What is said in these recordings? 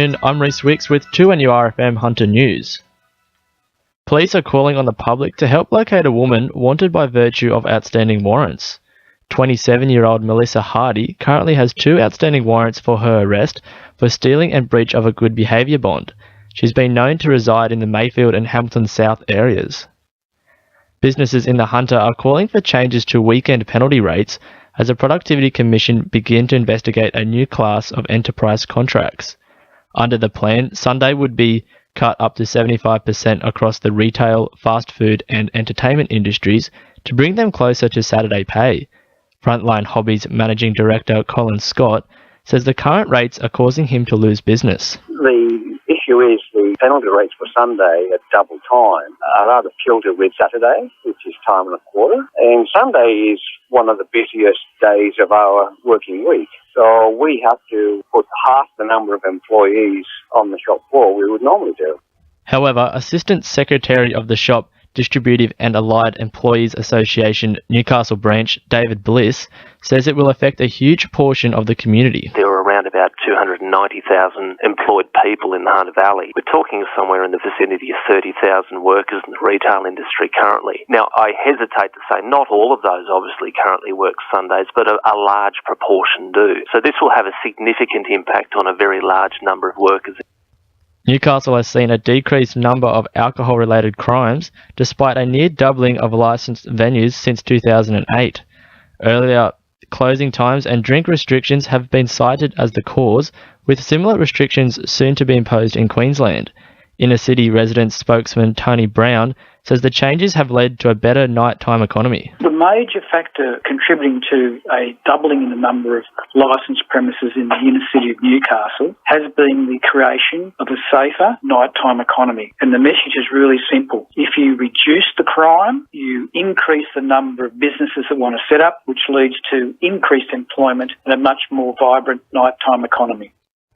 I'm Rhys Wicks with 2NURFM Hunter News. Police are calling on the public to help locate a woman wanted by virtue of outstanding warrants. 27-year-old Melissa Hardy currently has 2 outstanding warrants for her arrest for stealing and breach of a good behaviour bond. She's been known to reside in the Mayfield and Hamilton South areas. Businesses in the Hunter are calling for changes to weekend penalty rates as a Productivity Commission begin to investigate a new class of enterprise contracts. Under the plan, Sunday would be cut up to 75% across the retail, fast food and entertainment industries to bring them closer to Saturday pay. Frontline Hobbies Managing Director Colin Scott says the current rates are causing him to lose business. The issue is the penalty rates for Sunday at double time are rather filtered with Saturday, which is time and a quarter. And Sunday is one of the busiest days of our working week. So we have to put half the number of employees on the shop floor we would normally do. However, Assistant Secretary of the Shop Distributive and Allied Employees Association Newcastle branch, David Bliss, says it will affect a huge portion of the community. There are around about 290,000 employed people in the Hunter Valley. We're talking somewhere in the vicinity of 30,000 workers in the retail industry currently. Now, I hesitate to say not all of those obviously currently work Sundays, but a large proportion do. So this will have a significant impact on a very large number of workers. Newcastle has seen a decreased number of alcohol-related crimes, despite a near doubling of licensed venues since 2008. Earlier, closing times and drink restrictions have been cited as the cause, with similar restrictions soon to be imposed in Queensland. Inner-city resident spokesman Tony Brown says the changes have led to a better nighttime economy. The major factor contributing to a doubling in the number of licensed premises in the inner city of Newcastle has been the creation of a safer nighttime economy. And the message is really simple. If you reduce the crime, you increase the number of businesses that want to set up, which leads to increased employment and a much more vibrant nighttime economy.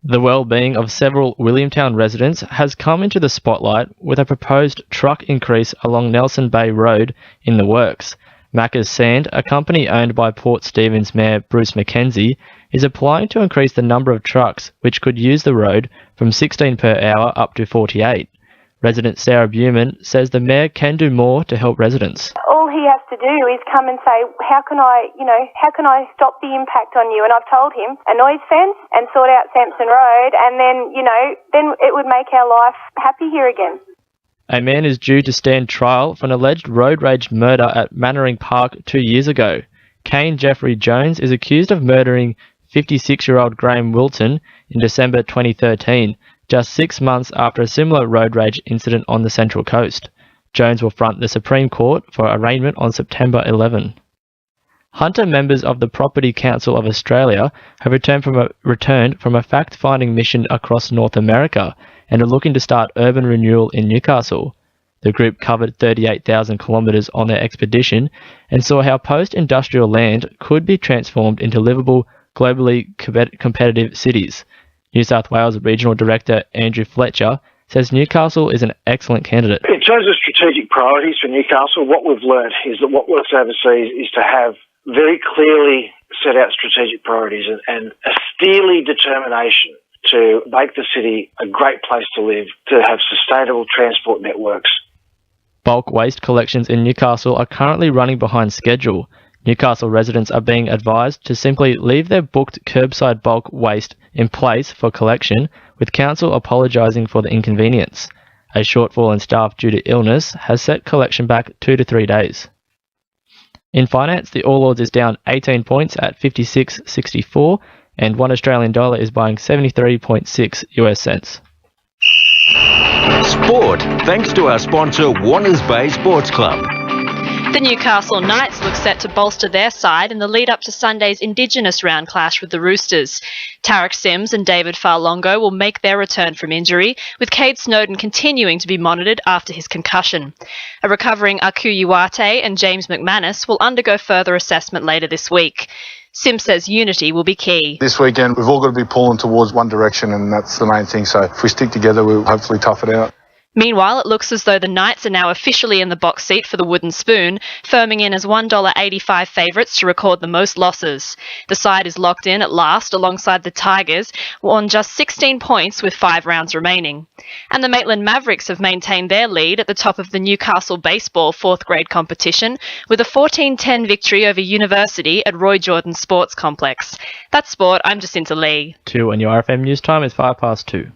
The well-being of several Williamtown residents has come into the spotlight with a proposed truck increase along Nelson Bay Road in the works. Macca's Sand, a company owned by Port Stephens Mayor Bruce McKenzie, is applying to increase the number of trucks which could use the road from 16 per hour up to 48. Resident Sarah Buman says the Mayor can do more to help residents. All he has to do is come and say, how can I stop the impact on you? And I've told him a noise fence and sort out Sampson Road, and then it would make our life happy here again. A man is due to stand trial for an alleged road rage murder at Mannering Park 2 years ago. Kane Jeffrey Jones is accused of murdering 56-year-old Graham Wilton in December 2013, just 6 months after a similar road rage incident on the Central Coast. Jones will front the Supreme Court for arraignment on September 11. Hunter members of the Property Council of Australia have returned from a fact-finding mission across North America and are looking to start urban renewal in Newcastle. The group covered 38,000 kilometres on their expedition and saw how post-industrial land could be transformed into livable, globally competitive cities. New South Wales Regional Director Andrew Fletcher says Newcastle is an excellent candidate. In terms of strategic priorities for Newcastle, what we've learnt is that what works overseas is to have very clearly set out strategic priorities and a steely determination to make the city a great place to live, to have sustainable transport networks. Bulk waste collections in Newcastle are currently running behind schedule. Newcastle residents are being advised to simply leave their booked curbside bulk waste in place for collection, with council apologising for the inconvenience. A shortfall in staff due to illness has set collection back 2 to 3 days. In finance, the All Ords is down 18 points at 56.64, and $1 Australian dollar is buying 73.6 US cents. Sport, thanks to our sponsor Warners Bay Sports Club. The Newcastle Knights look set to bolster their side in the lead-up to Sunday's Indigenous round clash with the Roosters. Tarek Sims and David Farlongo will make their return from injury, with Cade Snowden continuing to be monitored after his concussion. A recovering Aku Uwate and James McManus will undergo further assessment later this week. Sims says unity will be key. This weekend, we've all got to be pulling towards one direction, and that's the main thing. So if we stick together, we'll hopefully tough it out. Meanwhile, it looks as though the Knights are now officially in the box seat for the Wooden Spoon, firming in as $1.85 favourites to record the most losses. The side is locked in at last alongside the Tigers, on just 16 points with 5 rounds remaining. And the Maitland Mavericks have maintained their lead at the top of the Newcastle Baseball 4th grade competition with a 14-10 victory over University at Roy Jordan Sports Complex. That's sport. I'm Jacinta Lee. 2 and your RFM news time is 2:05.